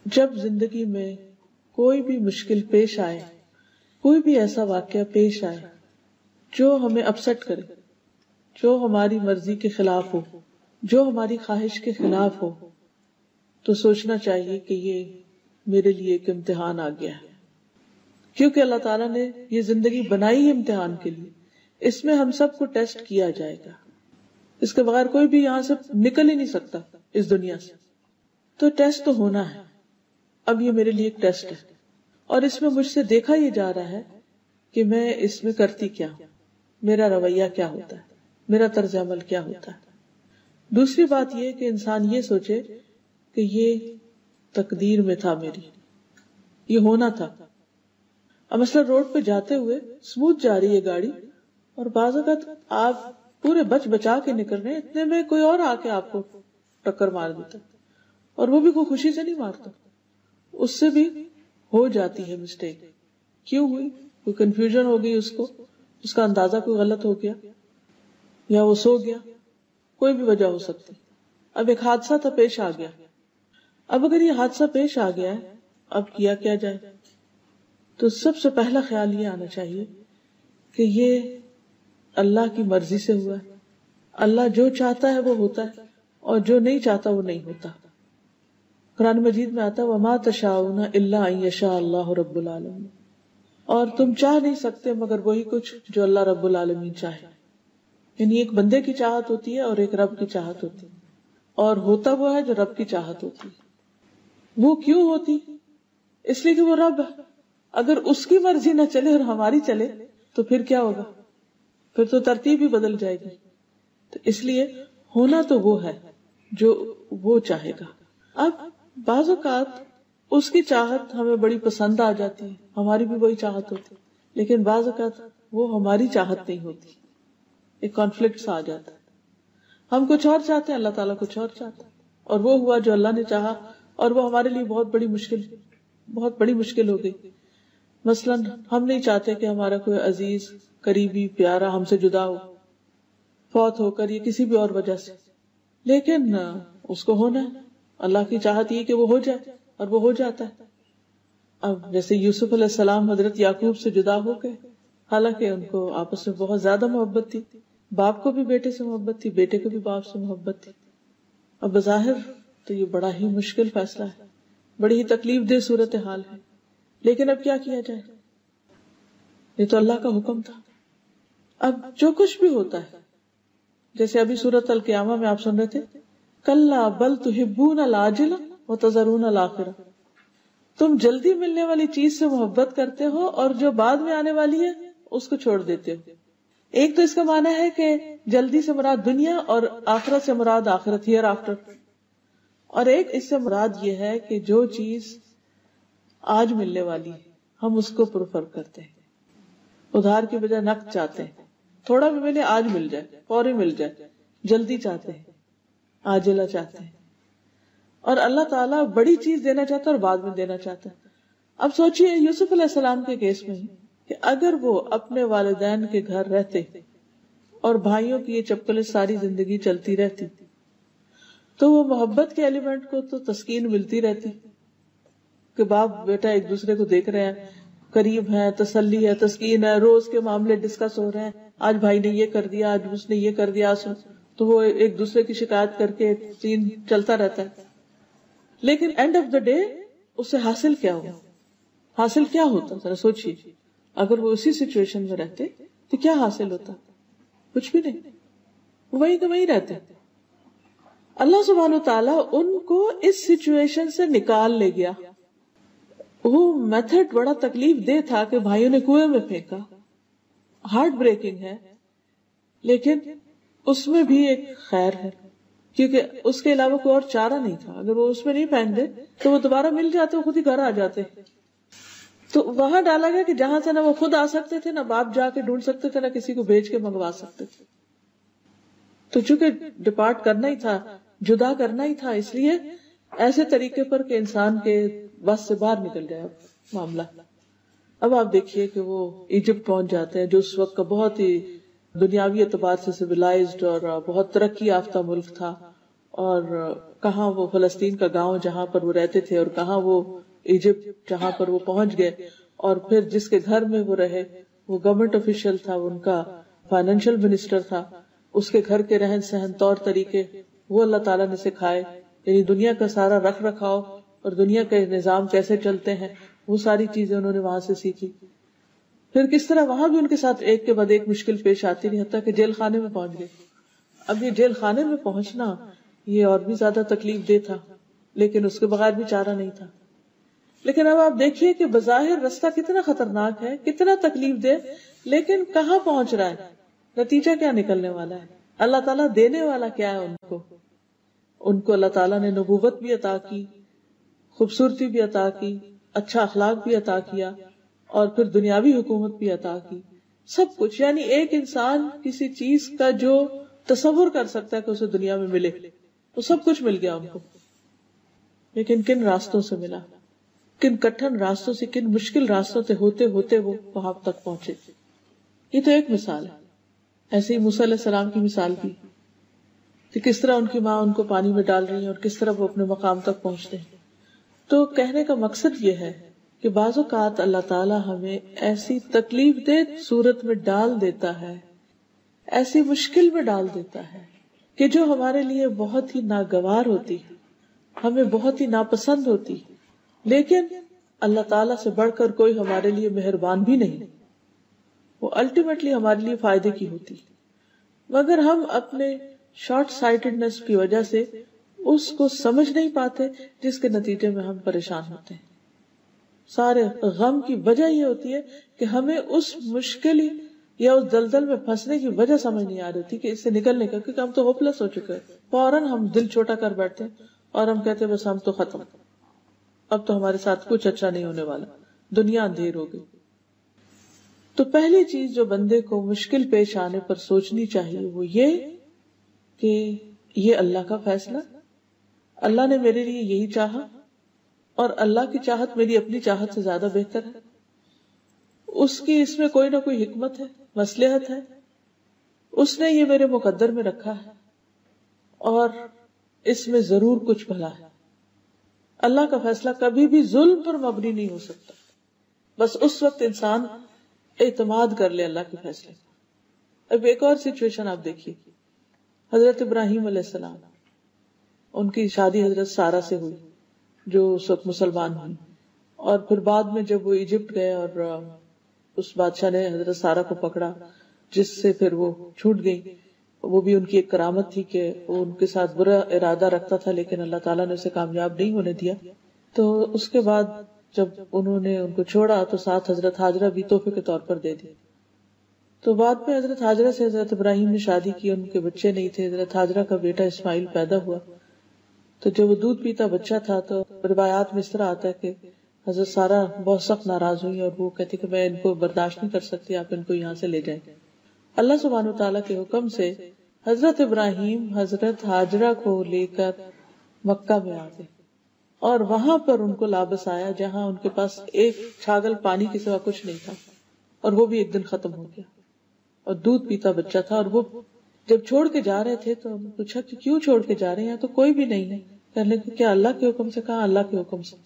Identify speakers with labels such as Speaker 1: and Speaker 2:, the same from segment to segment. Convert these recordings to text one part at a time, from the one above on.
Speaker 1: جب زندگی میں کوئی بھی مشکل پیش آئے، کوئی بھی ایسا واقعہ پیش آئے جو ہمیں اپسٹ کرے، جو ہماری مرضی کے خلاف ہو، جو ہماری خواہش کے خلاف ہو، تو سوچنا چاہیے کہ یہ میرے لیے ایک امتحان آ گیا ہے، کیونکہ اللہ تعالیٰ نے یہ زندگی بنائی ہے امتحان کے لیے. اس میں ہم سب کو ٹیسٹ کیا جائے گا، اس کے بغیر کوئی بھی یہاں سے نکل ہی نہیں سکتا اس دنیا سے. تو ٹیسٹ تو ہونا ہے. اب یہ میرے لیے ایک ٹیسٹ ہے، اور اس میں مجھ سے دیکھا یہ جا رہا ہے کہ میں اس میں کرتی کیا ہوں، میرا رویہ کیا ہوتا ہے، میرا طرز عمل کیا ہوتا ہے. دوسری بات یہ کہ انسان یہ سوچے کہ یہ تقدیر میں تھا، میری یہ ہونا تھا. اب مثلا روڈ پہ جاتے ہوئے سموتھ جا رہی ہے گاڑی، اور بعض اوقات آپ پورے بچا کے نکل رہے ہیں، اتنے میں کوئی اور آ کے آپ کو ٹکر مار دیتا، اور وہ بھی کوئی خوشی سے نہیں مارتا، اس سے بھی ہو جاتی ہے مسٹیک. کیوں ہوئی؟ کوئی کنفیوژن ہو گئی، اس کو اس کا اندازہ کوئی غلط ہو گیا، یا وہ سو گیا، کوئی بھی وجہ ہو سکتی. اب ایک حادثہ تھا، پیش آ گیا. اب اگر یہ حادثہ پیش آ گیا ہے، اب کیا جائے؟ تو سب سے پہلا خیال یہ آنا چاہیے کہ یہ اللہ کی مرضی سے ہوا ہے. اللہ جو چاہتا ہے وہ ہوتا ہے، اور جو نہیں چاہتا وہ نہیں ہوتا. قرآن مجید میں آتا ہے وَمَا تَشَاءُونَ إِلَّا أَن يَشَاءَ اللَّهُ رَبُّ الْعَالَمِينَ، اور تم چاہ نہیں سکتے مگر وہی کچھ جو اللہ رب العالمین چاہے. یعنی ایک بندے کی چاہت ہوتی ہے اور ایک رب کی چاہت ہوتی ہے، اور ہوتا وہ ہے جو رب کی چاہت ہوتی ہے. وہ کیوں ہوتی؟ اس لیے کہ وہ رب ہے. اگر اس کی مرضی نہ چلے اور ہماری چلے تو پھر کیا ہوگا؟ پھر تو ترتیب ہی بدل جائے گی. تو اس لیے ہونا تو وہ ہے جو وہ چاہے گا. اب بعض اوقات اس کی چاہت ہمیں بڑی پسند آ جاتی ہے، ہماری بھی وہی چاہت ہوتی، لیکن بعض اوقات وہ ہماری چاہت نہیں ہوتی، ایک کانفلکٹ سا آ جاتا ہے. ہم کچھ اور چاہتے ہیں، اللہ تعالیٰ کچھ اور چاہتا ہے، اور وہ ہوا جو اللہ نے چاہا، اور وہ ہمارے لیے بہت بڑی مشکل ہو گئی. مثلا ہم نہیں چاہتے کہ ہمارا کوئی عزیز، قریبی، پیارا ہم سے جدا ہو، فوت ہو کر، یا کسی بھی اور وجہ سے، لیکن اس کو ہونا ہے. اللہ کی چاہت یہ کہ وہ ہو جائے، اور وہ ہو جاتا ہے. اب جیسے یوسف علیہ السلام حضرت یعقوب سے جدا ہو گئے، حالانکہ ان کو آپس میں بہت زیادہ محبت تھی، باپ کو بھی بیٹے سے محبت تھی، بیٹے کو بھی باپ سے محبت تھی. اب بظاہر تو یہ بڑا ہی مشکل فیصلہ ہے، بڑی ہی تکلیف دہ صورتحال ہے، لیکن اب کیا کیا جائے؟ یہ تو اللہ کا حکم تھا. اب جو کچھ بھی ہوتا ہے، جیسے ابھی سورۃ القیامہ میں آپ سن رہے تھے، کلا بل تحبون العاجلہ وتذرون الآخرہ، تم جلدی ملنے والی چیز سے محبت کرتے ہو اور جو بعد میں آنے والی ہے اس کو چھوڑ دیتے ہو. ایک تو اس کا معنی ہے کہ جلدی سے مراد دنیا، اور آخرت سے مراد آخرت، ہیئر آفٹر. اور ایک اس سے مراد یہ ہے کہ جو چیز آج ملنے والی ہے ہم اس کو پریفر کرتے ہیں، ادھار کی بجائے نقد چاہتے ہیں، تھوڑا بھی ملے آج مل جائے، فوری مل جائے، جلدی چاہتے ہیں، عاجلہ چاہتے ہیں. اور اللہ تعالیٰ بڑی چیز دینا چاہتا ہے اور بعد میں دینا چاہتا ہے. اب سوچئے یوسف علیہ السلام کے کیس میں کہ اگر وہ اپنے والدین کے گھر رہتے اور بھائیوں کی یہ چپلیں ساری زندگی چلتی رہتی، تو وہ محبت کے ایلیمنٹ کو تو تسکین ملتی رہتی کہ باپ بیٹا ایک دوسرے کو دیکھ رہے ہیں، قریب ہے، تسلی ہے، تسکین ہے، روز کے معاملے ڈسکس ہو رہے ہیں، آج بھائی نے یہ کر دیا، آج اس نے یہ کر دیا، تو وہ ایک دوسرے کی شکایت کر کے سین چلتا رہتا ہے. لیکن اینڈ آف دا ڈے اسے حاصل کیا ہوا؟ حاصل کیا ہوتا؟ ذرا سوچیے، اگر وہ اسی سچویشن میں رہتے تو کیا حاصل ہوتا؟ کچھ بھی نہیں، وہی تو وہی رہتے. اللہ سبحانہ و تعالیٰ ان کو اس سچویشن سے نکال لے گیا. وہ میتھڈ بڑا تکلیف دہ تھا کہ بھائیوں نے کنویں میں پھینکا، ہارٹ بریکنگ ہے، لیکن اس میں بھی ایک خیر ہے، کیونکہ اس کے علاوہ کوئی اور چارہ نہیں تھا. اگر وہ اس میں نہیں پھینک دے تو وہ دوبارہ مل جاتے، وہ خود ہی گھر آ جاتے. تو وہاں ڈالا گیا کہ جہاں سے نہ وہ خود آ سکتے تھے، نہ باپ جا کے ڈھونڈ سکتے تھے، نہ کسی کو بھیج کے منگوا سکتے تھے. تو چونکہ ڈپارٹ کرنا ہی تھا، جدا کرنا ہی تھا، اس لیے ایسے طریقے پر کہ انسان کے بس سے باہر نکل جائے معاملہ. اب آپ دیکھیے کہ وہ ایجپٹ پہنچ جاتے ہیں، جو اس وقت کا بہت ہی دنیاوی اعتبار سے سویلائزڈ اور بہت ترقی یافتہ ملک تھا، اور کہاں وہ فلسطین کا گاؤں جہاں پر وہ رہتے تھے، اور کہاں وہ ایجپٹ جہاں پر وہ پہنچ گئے، اور پھر جس کے گھر میں وہ رہے وہ گورنمنٹ آفیشل تھا، ان کا فائنینشیل منسٹر تھا، اس کے گھر کے رہن سہن طور طریقے وہ اللہ تعالیٰ نے سکھائے، یعنی دنیا کا سارا رکھ رکھاؤ اور دنیا کے نظام کیسے چلتے ہیں وہ ساری چیزیں انہوں نے وہاں سے سیکھی. پھر کس طرح وہاں بھی ان کے ساتھ ایک کے بعد ایک مشکل پیش آتی رہی، حتیٰ کہ جیل خانے میں پہنچ گئے. اب یہ جیل خانے میں پہنچنا یہ اور بھی زیادہ تکلیف دہ تھا، لیکن اس کے بغیر بھی چارہ نہیں تھا. لیکن اب آپ دیکھیے کہ بظاہر رستہ کتنا خطرناک ہے، کتنا تکلیف دہ، لیکن کہاں پہنچ رہا ہے، نتیجہ کیا نکلنے والا ہے، اللہ تعالیٰ دینے والا کیا ہے ان کو اللہ تعالیٰ نے نبوت بھی عطا کی، خوبصورتی بھی عطا کی، اچھا اخلاق بھی عطا کیا، اور پھر دنیاوی حکومت بھی عطا کی، سب کچھ. یعنی ایک انسان کسی چیز کا جو تصور کر سکتا ہے کہ اسے دنیا میں ملے وہ سب کچھ مل گیا ان کو. لیکن کن راستوں سے ملا، کن کٹھن راستوں سے، کن مشکل راستوں سے ہوتے ہوتے وہ وہاں تک پہنچے. یہ تو ایک مثال ہے. ایسے ہی موسیٰ علیہ السلام کی مثال بھی کہ کس طرح ان کی ماں ان کو پانی میں ڈال رہی ہیں اور کس طرح وہ اپنے مقام تک پہنچتے ہیں. تو کہنے کا مقصد یہ ہے کہ بعض اوقات اللہ تعالیٰ ہمیں ایسی تکلیف دہ صورت میں ڈال دیتا ہے، ایسی مشکل میں ڈال دیتا ہے کہ جو ہمارے لیے بہت ہی ناگوار ہوتی، ہمیں بہت ہی ناپسند ہوتی، لیکن اللہ تعالیٰ سے بڑھ کر کوئی ہمارے لیے مہربان بھی نہیں، وہ الٹیمیٹلی ہمارے لیے فائدے کی ہوتی. مگر ہم اپنے شارٹ سائٹڈنس کی وجہ سے اس کو سمجھ نہیں پاتے، جس کے نتیجے میں ہم پریشان ہوتے ہیں. سارے غم کی وجہ یہ ہوتی ہے کہ ہمیں اس مشکل یا اس دلدل میں پھنسنے کی وجہ سمجھ نہیں آ رہی تھی کہ اس سے نکلنے کا، کیونکہ ہم تو ہوپلس ہو چکے ہیں. فوراً ہم دل چھوٹا کر بیٹھتے ہیں اور ہم کہتے ہیں بس ہم تو ختم، اب تو ہمارے ساتھ کچھ اچھا نہیں ہونے والا، دنیا اندھیر ہو گئی. تو پہلی چیز جو بندے کو مشکل پیش آنے پر سوچنی چاہیے وہ یہ کہ یہ اللہ کا فیصلہ، اللہ نے میرے لیے یہی چاہا، اور اللہ کی چاہت میری اپنی چاہت سے زیادہ بہتر ہے. اس کی اس میں کوئی نہ کوئی حکمت ہے، مصلحت ہے، اس نے یہ میرے مقدر میں رکھا ہے، اور اس میں ضرور کچھ بھلا ہے. اللہ کا فیصلہ کبھی بھی ظلم پر مبنی نہیں ہو سکتا. بس اس وقت انسان اعتماد کر لے اللہ کے فیصلے. اب ایک اور سچویشن آپ دیکھیے، حضرت ابراہیم علیہ السلام، ان کی شادی حضرت سارہ سے ہوئی جو اس وقت مسلمان ہوئی، اور پھر بعد میں جب وہ ایجپٹ گئے اور اس بادشاہ نے حضرت سارہ کو پکڑا جس سے پھر وہ چھوٹ گئی. وہ بھی ان کی ایک کرامت تھی کہ وہ ان کے ساتھ برا ارادہ رکھتا تھا، لیکن اللہ تعالیٰ نے اسے کامیاب نہیں ہونے دیا. تو اس کے بعد جب انہوں نے ان کو چھوڑا تو ساتھ حضرت ہاجرہ بھی تحفے کے طور پر دے دی. تو بعد میں حضرت ہاجرہ سے حضرت ابراہیم نے شادی کی، ان کے بچے نہیں تھے. حضرت ہاجرہ کا بیٹا اسماعیل پیدا ہوا. تو جب وہ دودھ پیتا بچہ تھا تو روایات میں اس طرح آتا ہے کہ حضرت سارہ بہت سخت ناراض ہوئی اور وہ کہتی کہ میں ان کو برداشت نہیں کر سکتی، آپ ان کو یہاں سے لے جائیں. اللہ سبحانہ وتعالیٰ کے حکم سے حضرت ابراہیم حضرت ہاجرہ کو لے کر مکہ میں آ گئے، اور وہاں پر ان کو لابس آیا جہاں ان کے پاس ایک چھاگل پانی کے سوا کچھ نہیں تھا، اور وہ بھی ایک دن ختم ہو گیا، اور دودھ پیتا بچہ تھا. اور وہ جب چھوڑ کے جا رہے تھے تو پوچھا کہ کیوں چھوڑ کے جا رہے ہیں، تو کوئی بھی نہیں ہے. کہنے لگے کیا اللہ کے حکم سے؟ کہا اللہ کے حکم سے.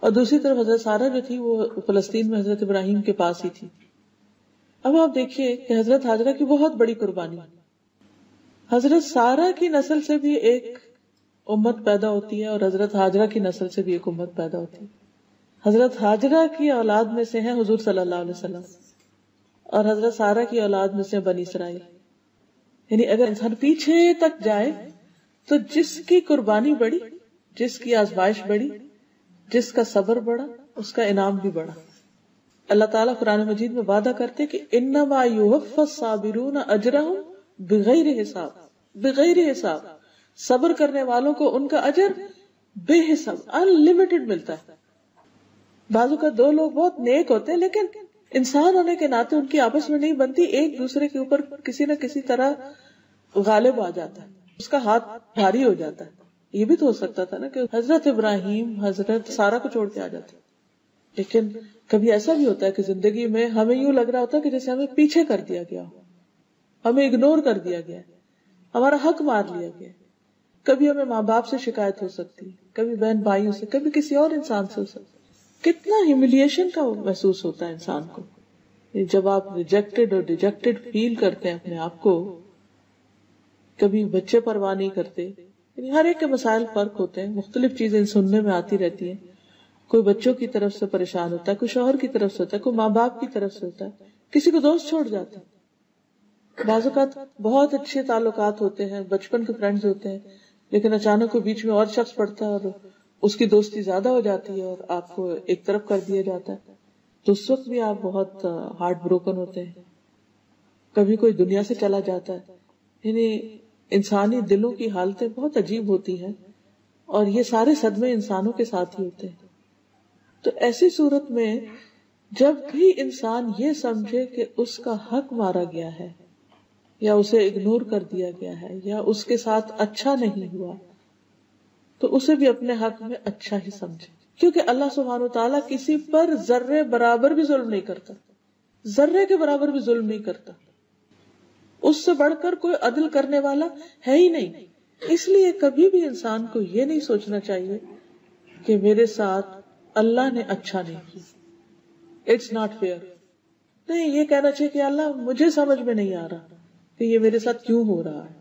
Speaker 1: اور دوسری طرف حضرت سارہ جو تھی وہ فلسطین میں حضرت ابراہیم کے پاس ہی تھی. اب آپ دیکھیے کہ حضرت ہاجرہ کی بہت بڑی قربانی، حضرت سارہ کی نسل سے بھی ایک امت پیدا ہوتی ہے اور حضرت ہاجرہ کی نسل سے بھی ایک امت پیدا ہوتی ہے. حضرت ہاجرہ کی اولاد میں سے ہیں حضور صلی اللہ علیہ وسلم، اور حضرت سارہ کی اولاد میں سے بنی اسرائیل. یعنی اگر انسان پیچھے تک جائے تو جس کی قربانی بڑی، جس کی آزمائش بڑی، جس کا صبر بڑا، اس کا انعام بھی بڑا. اللہ تعالیٰ قرآن مجید میں وعدہ کرتے کہ انما یوفی الصابرون اجرہم بغیر حساب، بغیر حساب. صبر کرنے والوں کو ان کا اجر بے حساب، انلمیٹڈ ملتا ہے. بعض اوقات دو لوگ بہت نیک ہوتے ہیں لیکن انسان ہونے کے ناطے ان کی آپس میں نہیں بنتی، ایک دوسرے کے اوپر کسی نہ کسی طرح غالب آ جاتا ہے، اس کا ہاتھ بھاری ہو جاتا ہے. یہ بھی تو ہو سکتا تھا نا کہ حضرت ابراہیم حضرت سارہ کو چھوڑ کے آ جاتے. لیکن کبھی ایسا بھی ہوتا ہے کہ زندگی میں ہمیں یوں لگ رہا ہوتا ہے کہ جیسے ہمیں پیچھے کر دیا گیا ہو، ہمیں اگنور کر دیا گیا، ہمارا حق مار لیا گیا. کبھی ہمیں ماں باپ سے شکایت ہو سکتی ہے، کبھی بہن بھائیوں سے، کبھی کسی اور انسان سے ہو سکتی ہے۔ کتنا ہیوملیشن کا محسوس ہوتا ہے انسان کو جب آپ ریجیکٹڈ اور ڈیجیکٹڈ فیل کرتے ہیں اپنے آپ کو۔ کبھی بچے پرواہ نہیں کرتے، یعنی ہر ایک کے مسائل فرق ہوتے ہیں، مختلف چیزیں سننے میں آتی رہتی ہیں۔ کوئی بچوں کی طرف سے پریشان ہوتا ہے، کوئی شوہر کی طرف سے ہوتا ہے، کوئی ماں باپ کی طرف سے ہوتا ہے، کسی کو دوست چھوڑ جاتا ہے۔ بعض اوقات بہت اچھے تعلقات ہوتے ہیں، بچپن کے فرینڈز ہوتے ہیں، لیکن اچانک کوئی بیچ میں اور شخص پڑتا ہے اور اس کی دوستی زیادہ ہو جاتی ہے اور آپ کو ایک طرف کر دیا جاتا ہے، تو اس وقت بھی آپ بہت ہارٹ بروکن ہوتے ہیں۔ کبھی کوئی دنیا سے چلا جاتا ہے، یعنی انسانی دلوں کی حالتیں بہت عجیب ہوتی ہیں، اور یہ سارے صدمے انسانوں کے ساتھ ہی ہوتے ہیں۔ تو ایسی صورت میں جب بھی انسان یہ سمجھے کہ اس کا حق مارا گیا ہے یا اسے اگنور کر دیا گیا ہے یا اس کے ساتھ اچھا نہیں ہوا، تو اسے بھی اپنے حق میں اچھا ہی سمجھے، کیونکہ اللہ سبحانہ وتعالیٰ کسی پر ذرے برابر بھی ظلم نہیں کرتا، ذرے کے برابر بھی ظلم نہیں کرتا، اس سے بڑھ کر کوئی عدل کرنے والا ہے ہی نہیں۔ اس لیے کبھی بھی انسان کو یہ نہیں سوچنا چاہیے کہ میرے ساتھ اللہ نے اچھا نہیں کیا، اٹس ناٹ فیئر۔ نہیں، یہ کہنا چاہیے کہ اللہ مجھے سمجھ میں نہیں آ رہا کہ یہ میرے ساتھ کیوں ہو رہا ہے،